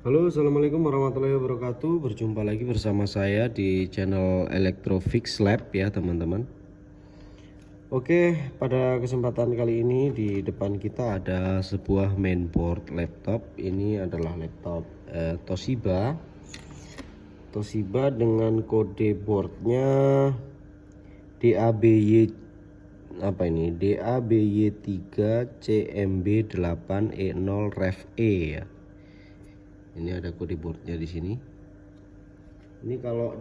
Halo, assalamualaikum warahmatullahi wabarakatuh. Berjumpa lagi bersama saya di channel Electrofix Lab ya teman-teman. Oke, pada kesempatan kali ini di depan kita ada sebuah mainboard laptop. Ini adalah laptop Toshiba dengan kode boardnya DABY DABY3 CMB8E0 Ref E ya. Ini ada kode boardnya di sini. Ini kalau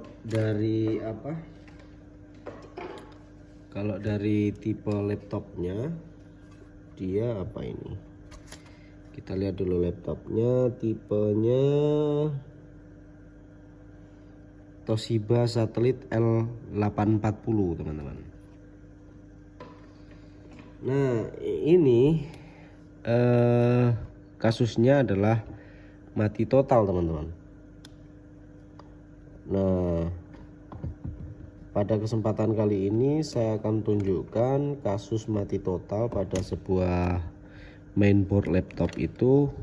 dari tipe laptopnya dia apa ini? Kita lihat dulu laptopnya, tipenya Toshiba Satellite L840 teman-teman. Nah ini kasusnya adalah mati total teman-teman. Nah pada kesempatan kali ini saya akan tunjukkan kasus mati total pada sebuah mainboard laptop itu.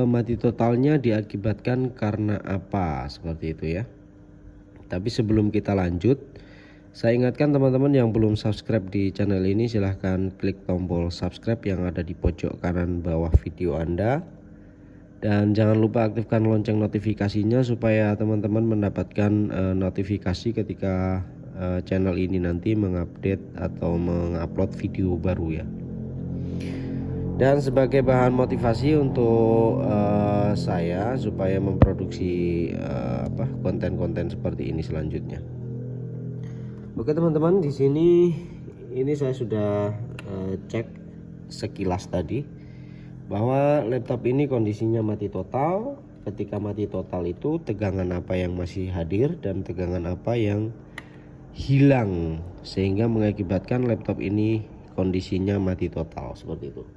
Mati totalnya diakibatkan karena apa, seperti itu ya. Tapi sebelum kita lanjut, saya ingatkan teman-teman yang belum subscribe di channel ini, silahkan klik tombol subscribe yang ada di pojok kanan bawah video Anda. Dan jangan lupa aktifkan lonceng notifikasinya supaya teman-teman mendapatkan notifikasi ketika channel ini nanti mengupdate atau mengupload video baru ya. Dan sebagai bahan motivasi untuk saya supaya memproduksi konten-konten seperti ini selanjutnya. Oke teman-teman, di sini ini saya sudah cek sekilas tadi bahwa laptop ini kondisinya mati total. Ketika mati total itu tegangan apa yang masih hadir dan tegangan apa yang hilang, sehingga mengakibatkan laptop ini kondisinya mati total seperti itu.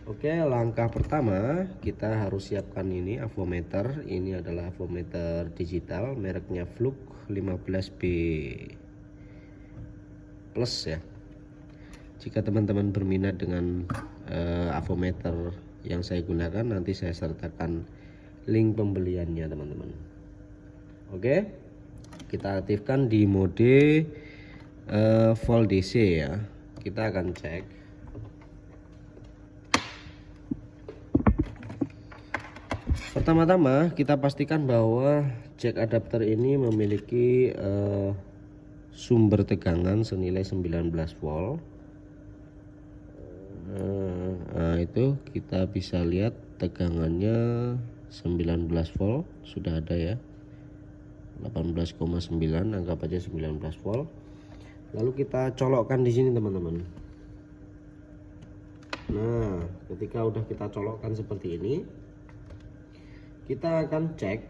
Oke, langkah pertama kita harus siapkan ini avometer. Ini adalah avometer digital mereknya Flux 15B Plus ya. Jika teman-teman berminat dengan avometer yang saya gunakan, nanti saya sertakan link pembeliannya teman-teman. Oke, kita aktifkan di mode volt DC ya. Kita akan cek. Pertama-tama kita pastikan bahwa jack adapter ini memiliki sumber tegangan senilai 19 volt. Nah itu kita bisa lihat tegangannya 19 volt sudah ada ya, 18,9, anggap aja 19 volt. Lalu kita colokkan di sini teman-teman. Nah ketika udah kita colokkan seperti ini, kita akan cek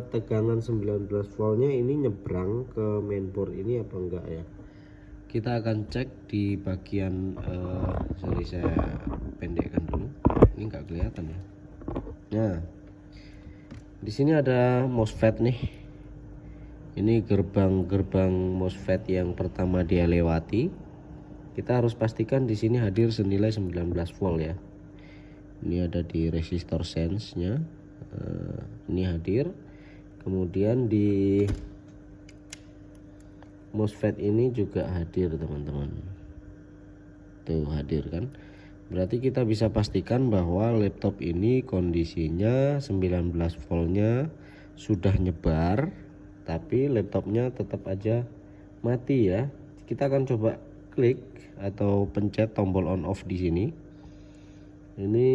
tegangan 19 voltnya ini nyebrang ke mainboard ini apa enggak ya. Kita akan cek di bagian sorry saya pendekkan dulu, ini enggak kelihatan ya. Nah di sini ada MOSFET nih, ini gerbang MOSFET yang pertama dia lewati. Kita harus pastikan di sini hadir senilai 19 volt ya. Ini ada di resistor sense nya, ini hadir. Kemudian di MOSFET ini juga hadir teman-teman, tuh hadir kan. Berarti kita bisa pastikan bahwa laptop ini kondisinya 19 voltnya sudah nyebar, tapi laptopnya tetap aja mati ya. Kita akan coba klik atau pencet tombol on off di sini. Ini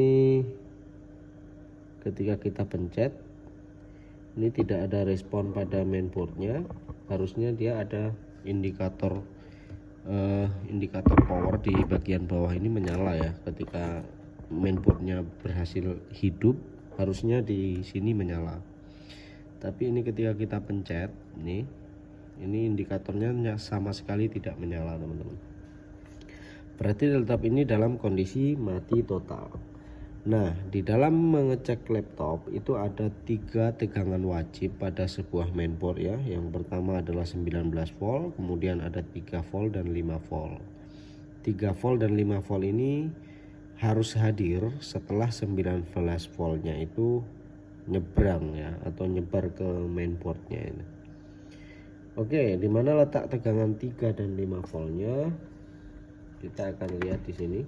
ketika kita pencet, ini tidak ada respon pada mainboardnya. Harusnya dia ada indikator power di bagian bawah ini menyala ya. Ketika mainboardnya berhasil hidup, harusnya di sini menyala. Tapi ini ketika kita pencet, ini indikatornya sama sekali tidak menyala teman-teman. Berarti laptop ini dalam kondisi mati total. Nah di dalam mengecek laptop itu ada 3 tegangan wajib pada sebuah mainboard ya. Yang pertama adalah 19 volt, kemudian ada 3 volt dan 5 volt. 3 volt dan 5 volt ini harus hadir setelah 19 voltnya itu nyebrang ya, atau nyebar ke mainboardnya ini. Oke, di mana letak tegangan 3 dan 5 voltnya? Kita akan lihat di sini.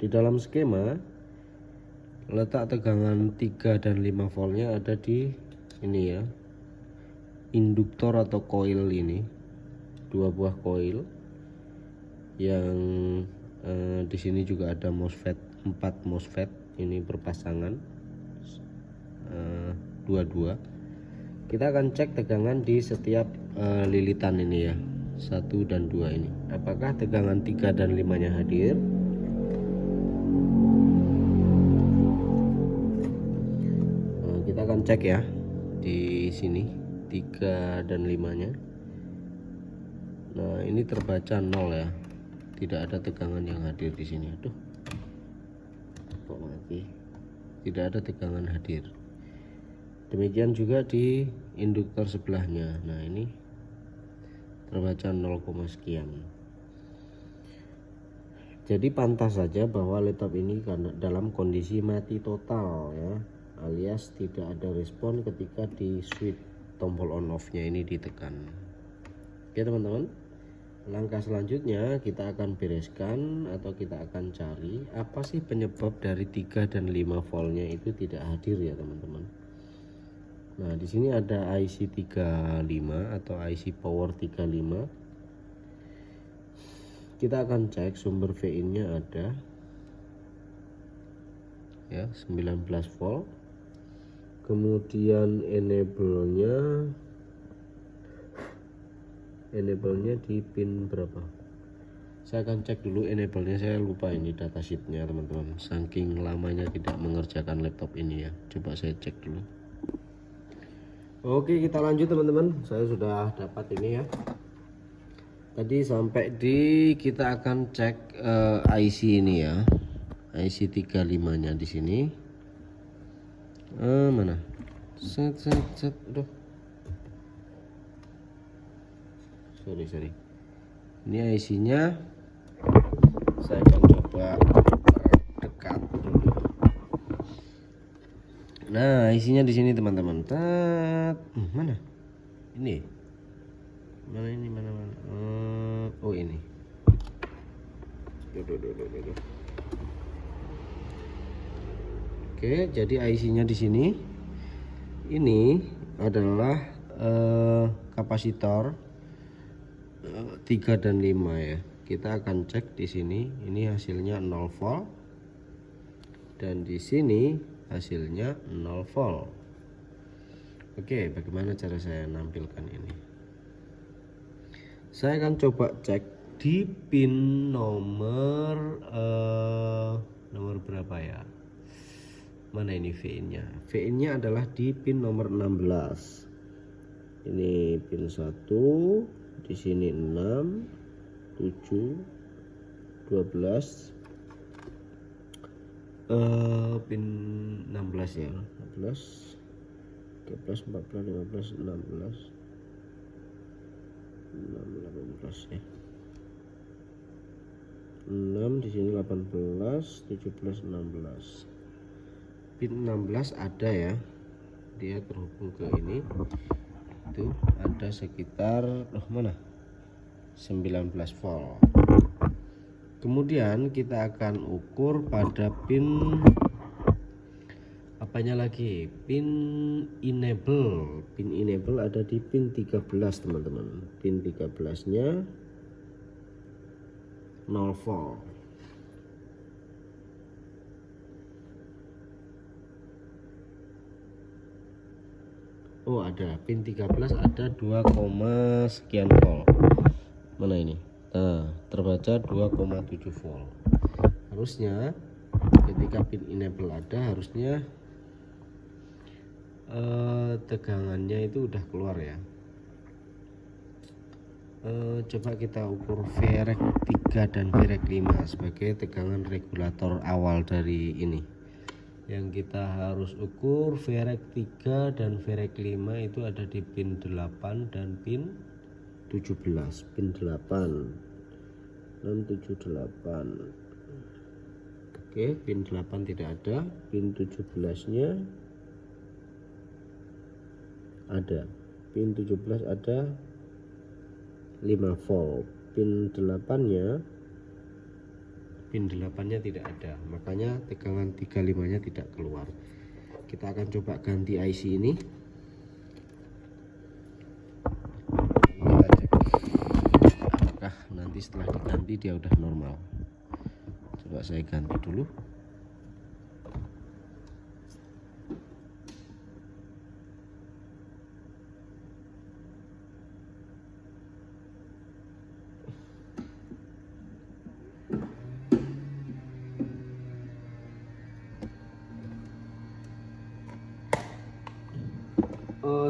Di dalam skema letak tegangan 3 dan 5 voltnya ada di ini ya, induktor atau koil ini, 2 buah koil yang di sini juga ada MOSFET, 4 MOSFET ini berpasangan dua-dua. Kita akan cek tegangan di setiap lilitan ini ya, 1 dan 2 ini, apakah tegangan 3 dan 5 nya hadir. Kita akan cek ya di sini 3 dan 5 nya. Nah, ini terbaca 0 ya, tidak ada tegangan yang hadir di sini. Aduh, kok mati, tidak ada tegangan hadir. Demikian juga di induktor sebelahnya. Nah, ini terbaca 0, sekian. Jadi pantas saja bahwa laptop ini karena dalam kondisi mati total ya, alias tidak ada respon ketika di switch tombol on off nya ini ditekan. Oke teman-teman, langkah selanjutnya kita akan bereskan atau kita akan cari apa sih penyebab dari 3 dan 5 voltnya itu tidak hadir ya teman-teman. Nah, di sini ada IC 35 atau IC power 35. Kita akan cek sumber VIN nya ada ya, 19 volt. Kemudian enable nya di pin berapa? Saya akan cek dulu enable nya, saya lupa ini datasheetnya teman-teman, saking lamanya tidak mengerjakan laptop ini ya. Coba saya cek dulu. Oke, kita lanjut teman-teman. Saya sudah dapat ini ya. Tadi sampai di kita akan cek IC ini ya. IC 35 nya di sini. Mana? Set. Aduh. Sorry. Ini IC nya. Saya akan coba dekat dulu. Nah, isinya di sini teman-teman. Mana? Ini. Mana? Oh, ini. Duh. Oke, jadi IC-nya di sini. Ini adalah kapasitor 3 dan 5 ya. Kita akan cek di sini. Ini hasilnya 0 volt. Dan di sini hasilnya 0 volt. Oke, bagaimana cara saya nampilkan ini? Saya akan coba cek di pin nomor berapa ya? Mana ini VIN nya? VIN nya adalah di pin nomor 16. Ini pin 1, di sini 6, 7, 12. Pin 16 ya, 16, 13, 14, 15, 16, 18 ya. 6 di sini 18, 17, 16. Pin 16 ada ya. Dia terhubung ke ini. Itu ada sekitar mana? 19 volt. Kemudian kita akan ukur pada pin apanya lagi, pin enable. Pin enable ada di pin 13 teman-teman. Pin 13 nya 0 volt. Oh, ada pin 13 ada 2, sekian volt. Mana ini? Nah, terbaca 2,7 volt. Harusnya ketika pin enable ada, harusnya tegangannya itu udah keluar ya. Coba kita ukur VREC 3 dan VREC 5 sebagai tegangan regulator awal dari ini. Yang kita harus ukur VREC 3 dan VREC 5 itu ada di pin 8 dan pin 17. Pin 8 678. Oke, pin 8 tidak ada, pin 17 nya ada, pin 17 ada 5 volt, pin 8 nya tidak ada, makanya tegangan 35 nya tidak keluar. Kita akan coba ganti IC ini. Kita cek apakah nanti setelah diganti dia udah normal. Coba saya ganti dulu.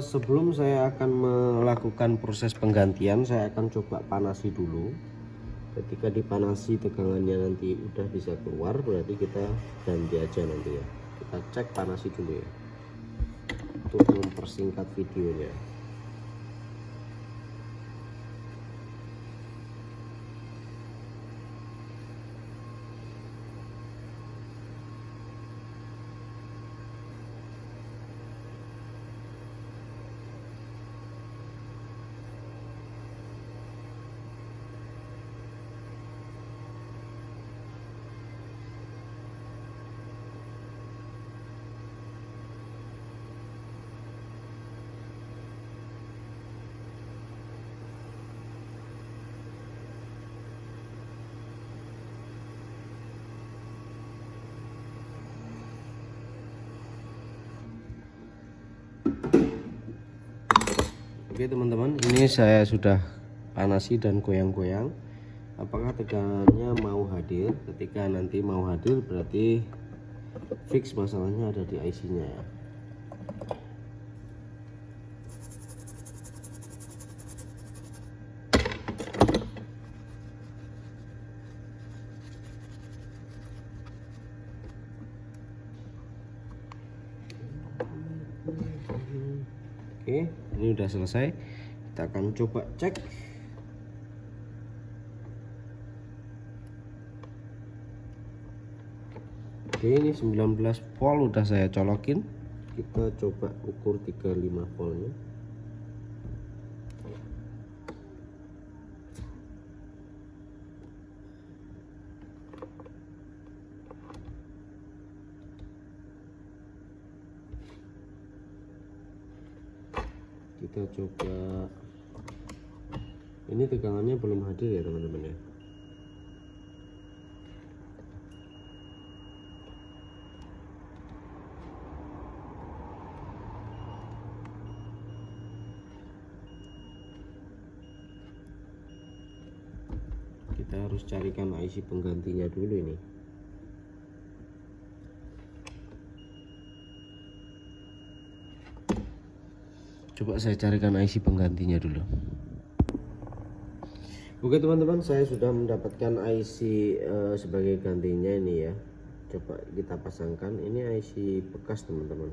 Sebelum saya akan melakukan proses penggantian, saya akan coba panasi dulu. Ketika dipanasi tegangannya nanti udah bisa keluar, berarti kita ganti aja nanti ya. Kita cek panasi dulu ya, untuk mempersingkat videonya. Oke teman-teman, ini saya sudah panasi dan goyang-goyang. Apakah tegangannya mau hadir? Ketika nanti mau hadir berarti fix masalahnya ada di IC-nya ya. Oke, ini udah selesai. Kita akan coba cek. Oke, ini 19 volt udah saya colokin. Kita coba ukur 35 voltnya. Kita coba, ini tegangannya belum hadir ya teman-teman ya. Kita harus carikan IC penggantinya dulu ini. Coba saya carikan IC penggantinya dulu. Oke teman-teman, saya sudah mendapatkan IC sebagai gantinya ini ya. Coba kita pasangkan. Ini IC bekas teman-teman.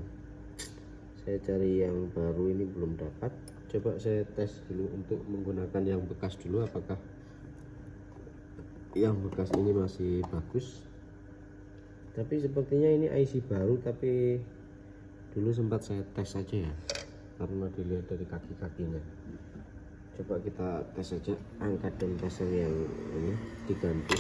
Saya cari yang baru ini belum dapat. Coba saya tes dulu untuk menggunakan yang bekas dulu, apakah yang bekas ini masih bagus. Tapi sepertinya ini IC baru, tapi dulu sempat saya tes saja ya, karena dilihat dari kaki-kakinya. Coba kita tes saja, angkat dan pasang yang ini diganti.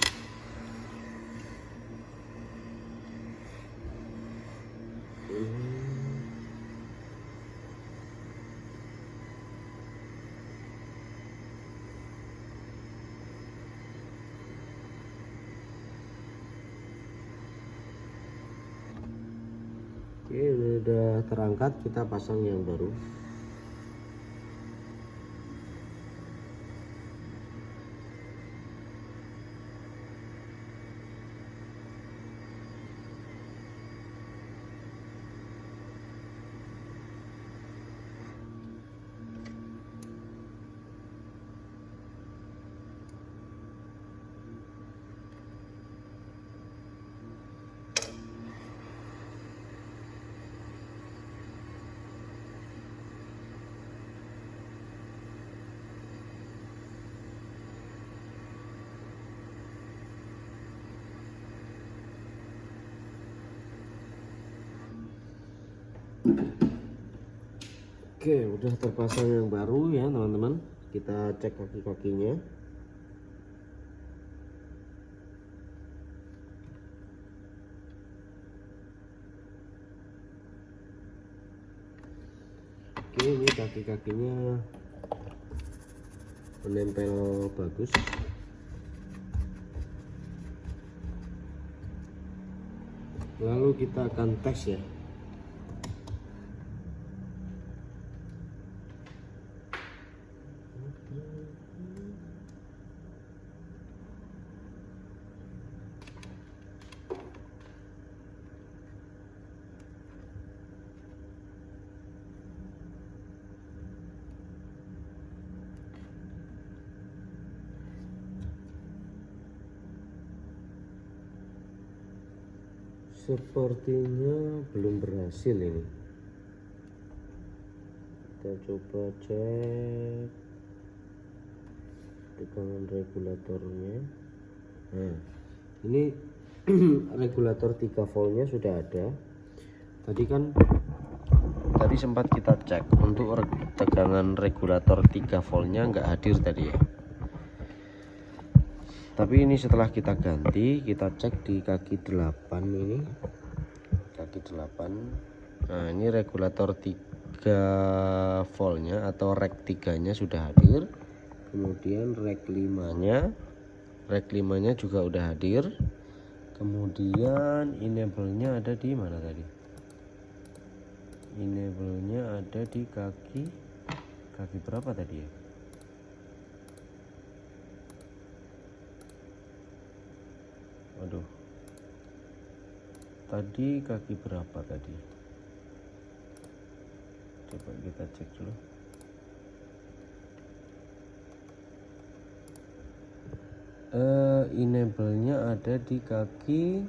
Oke, ini udah terangkat, kita pasang yang baru. Oke, udah terpasang yang baru ya teman-teman. Kita cek kaki-kakinya. Oke, ini kaki-kakinya menempel bagus. Lalu kita akan tes ya. Sepertinya belum berhasil ini. Kita coba cek tegangan regulatornya. Nah, ini regulator 3 voltnya sudah ada. Tadi sempat kita cek untuk tegangan regulator 3 voltnya nggak hadir tadi ya. Tapi ini setelah kita ganti, kita cek di kaki 8 ini. Kaki 8. Nah, ini regulator 3 voltnya atau rek 3-nya sudah hadir. Kemudian rek 5-nya juga udah hadir. Kemudian enable-nya ada di mana tadi? Enable-nya ada di kaki berapa tadi ya? Waduh, tadi kaki berapa tadi? Coba kita cek dulu. Enable-nya ada di kaki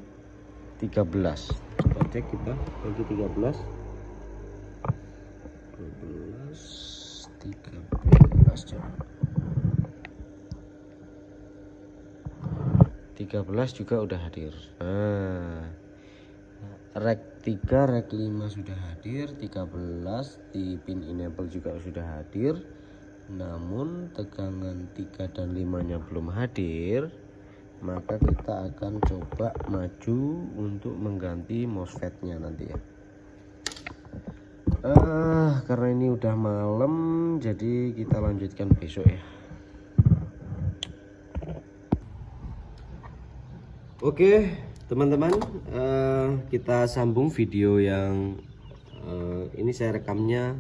13. Coba cek kita kaki 13. 13 coba. 13 juga udah hadir. Nah, rek 3, rek 5 sudah hadir, 13 di pin enable juga sudah hadir. Namun tegangan 3 dan 5-nya belum hadir. Maka kita akan coba maju untuk mengganti MOSFET-nya nanti ya. Karena ini udah malam, jadi kita lanjutkan besok ya. Oke teman-teman, kita sambung video yang ini saya rekamnya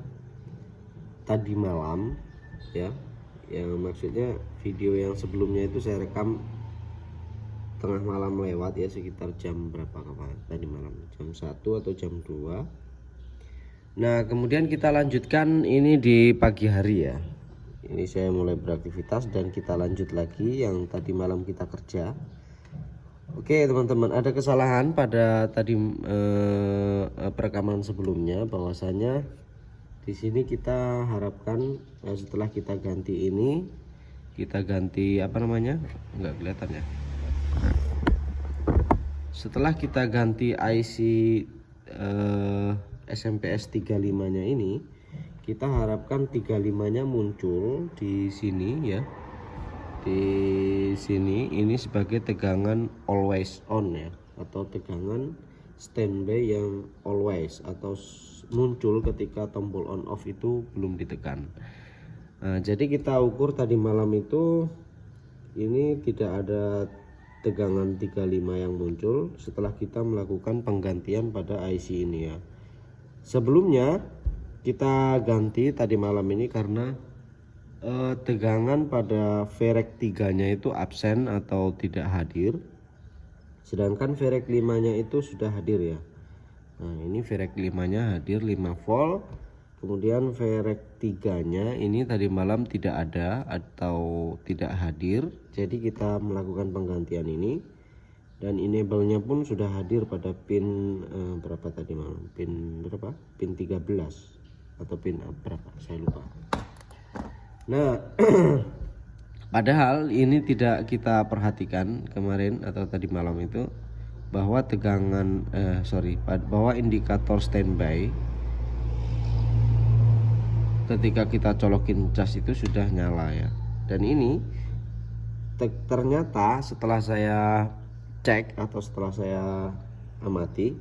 tadi malam ya. Yang maksudnya video yang sebelumnya itu saya rekam tengah malam lewat ya, sekitar jam berapa kapan tadi malam, jam 1 atau jam 2. Nah kemudian kita lanjutkan ini di pagi hari ya. Ini saya mulai beraktivitas dan kita lanjut lagi yang tadi malam kita kerja. Oke teman-teman, ada kesalahan pada tadi perekaman sebelumnya, bahwasanya di sini kita harapkan setelah kita ganti ini, kita ganti apa namanya, nggak kelihatan ya. Setelah kita ganti IC SMPS 35-nya ini, kita harapkan 35-nya muncul di sini ya. Di sini ini sebagai tegangan always on ya, atau tegangan standby yang always, atau muncul ketika tombol on off itu belum ditekan. Nah, jadi kita ukur tadi malam itu ini tidak ada tegangan 35 yang muncul setelah kita melakukan penggantian pada IC ini ya. Sebelumnya kita ganti tadi malam ini karena tegangan pada VREC 3-nya itu absen atau tidak hadir, sedangkan VREC 5-nya itu sudah hadir ya. Nah ini VREC 5-nya hadir 5 volt, kemudian VREC 3-nya ini tadi malam tidak ada atau tidak hadir, jadi kita melakukan penggantian ini. Dan enable-nya pun sudah hadir pada pin berapa tadi malam, pin berapa, pin 13 atau pin berapa saya lupa. Nah padahal ini tidak kita perhatikan kemarin atau tadi malam itu, bahwa tegangan bahwa indikator standby ketika kita colokin cas itu sudah nyala ya. Dan ini ternyata setelah saya cek atau setelah saya amati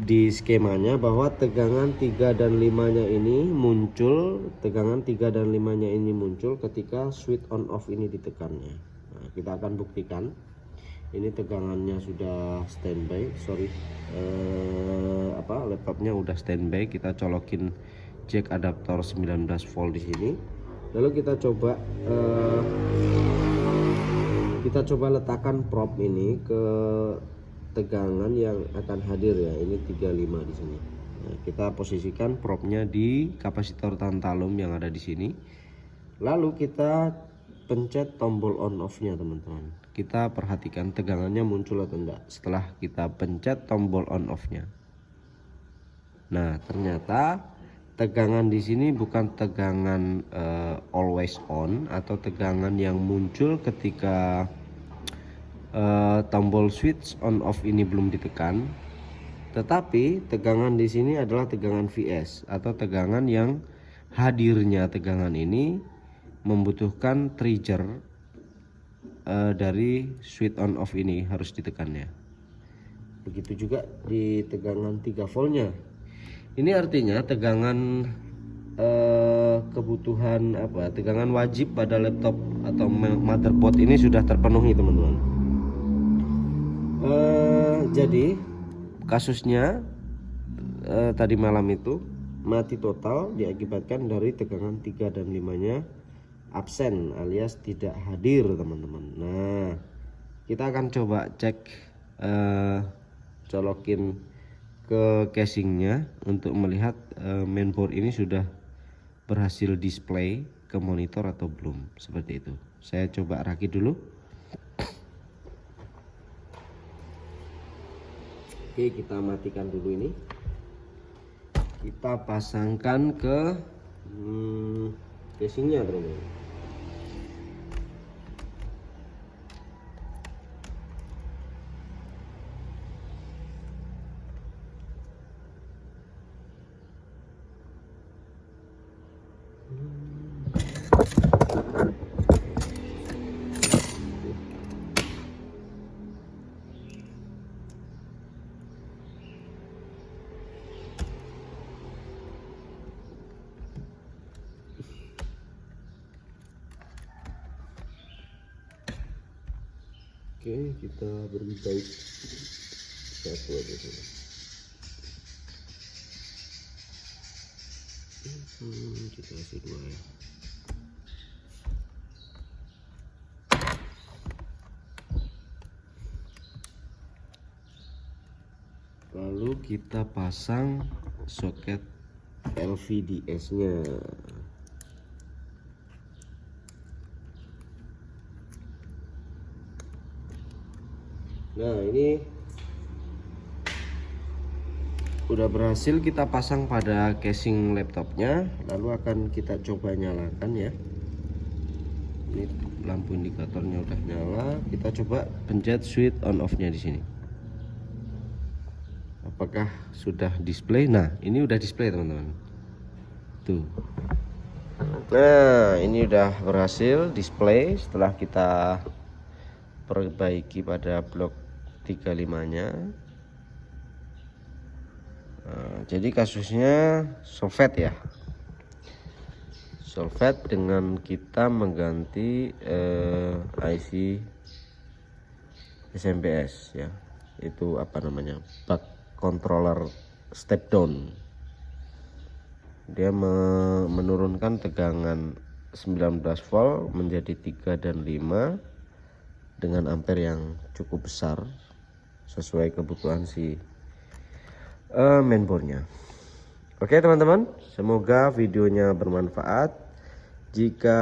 di skemanya bahwa tegangan 3 dan 5 nya ini muncul, tegangan 3 dan 5 nya ini muncul ketika switch on off ini ditekannya. Nah, kita akan buktikan. Ini tegangannya sudah standby, laptopnya udah standby. Kita colokin jack adaptor 19 volt di sini. Lalu kita coba letakkan probe ini ke tegangan yang akan hadir ya. Ini 35 di sini. Nah, kita posisikan probe-nya di kapasitor tantalum yang ada di sini. Lalu kita pencet tombol on off-nya, teman-teman. Kita perhatikan tegangannya muncul atau enggak setelah kita pencet tombol on off-nya. Nah, ternyata tegangan di sini bukan tegangan always on atau tegangan yang muncul ketika tombol switch on off ini belum ditekan, tetapi tegangan di sini adalah tegangan VS atau tegangan yang hadirnya tegangan ini membutuhkan trigger dari switch on off ini harus ditekannya. Begitu juga di tegangan 3 voltnya. Ini artinya tegangan kebutuhan tegangan wajib pada laptop atau motherboard ini sudah terpenuhi, teman-teman. Jadi kasusnya tadi malam itu mati total diakibatkan dari tegangan 3 dan 5 nya absen alias tidak hadir, teman-teman. Nah, kita akan coba cek colokin ke casingnya untuk melihat mainboard ini sudah berhasil display ke monitor atau belum, seperti itu. Saya coba rakit dulu. Oke, kita matikan dulu ini. Kita pasangkan ke casingnya, teman-teman. Oke, kita beri baik satu aja dulu. Kita kasih 2 ya. Lalu kita pasang soket LVDS nya. Nah, ini udah berhasil kita pasang pada casing laptopnya. Lalu akan kita coba nyalakan ya. Ini lampu indikatornya udah nyala. Kita coba pencet switch on off nya di sini. Apakah sudah display? Nah, ini udah display, teman-teman. Tuh. Nah, ini udah berhasil display setelah kita perbaiki pada blok 35 nya. Nah, jadi kasusnya solvet ya, solvet dengan kita mengganti IC SMPS ya, itu buck controller step down. Dia menurunkan tegangan 19 volt menjadi 3 dan 5 dengan ampere yang cukup besar sesuai kebutuhan si mainboardnya. Oke, teman-teman, semoga videonya bermanfaat. Jika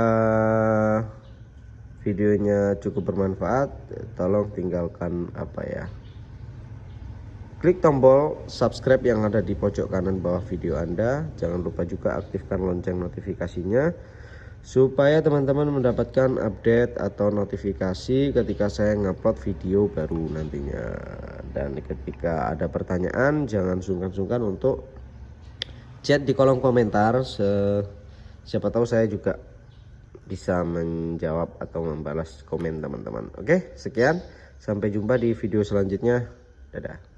videonya cukup bermanfaat, tolong tinggalkan klik tombol subscribe yang ada di pojok kanan bawah video Anda. Jangan lupa juga aktifkan lonceng notifikasinya supaya teman-teman mendapatkan update atau notifikasi ketika saya ngupload video baru nantinya. Dan ketika ada pertanyaan, jangan sungkan-sungkan untuk chat di kolom komentar. Siapa tahu saya juga bisa menjawab atau membalas komen teman-teman. Oke, sekian, sampai jumpa di video selanjutnya. Dadah.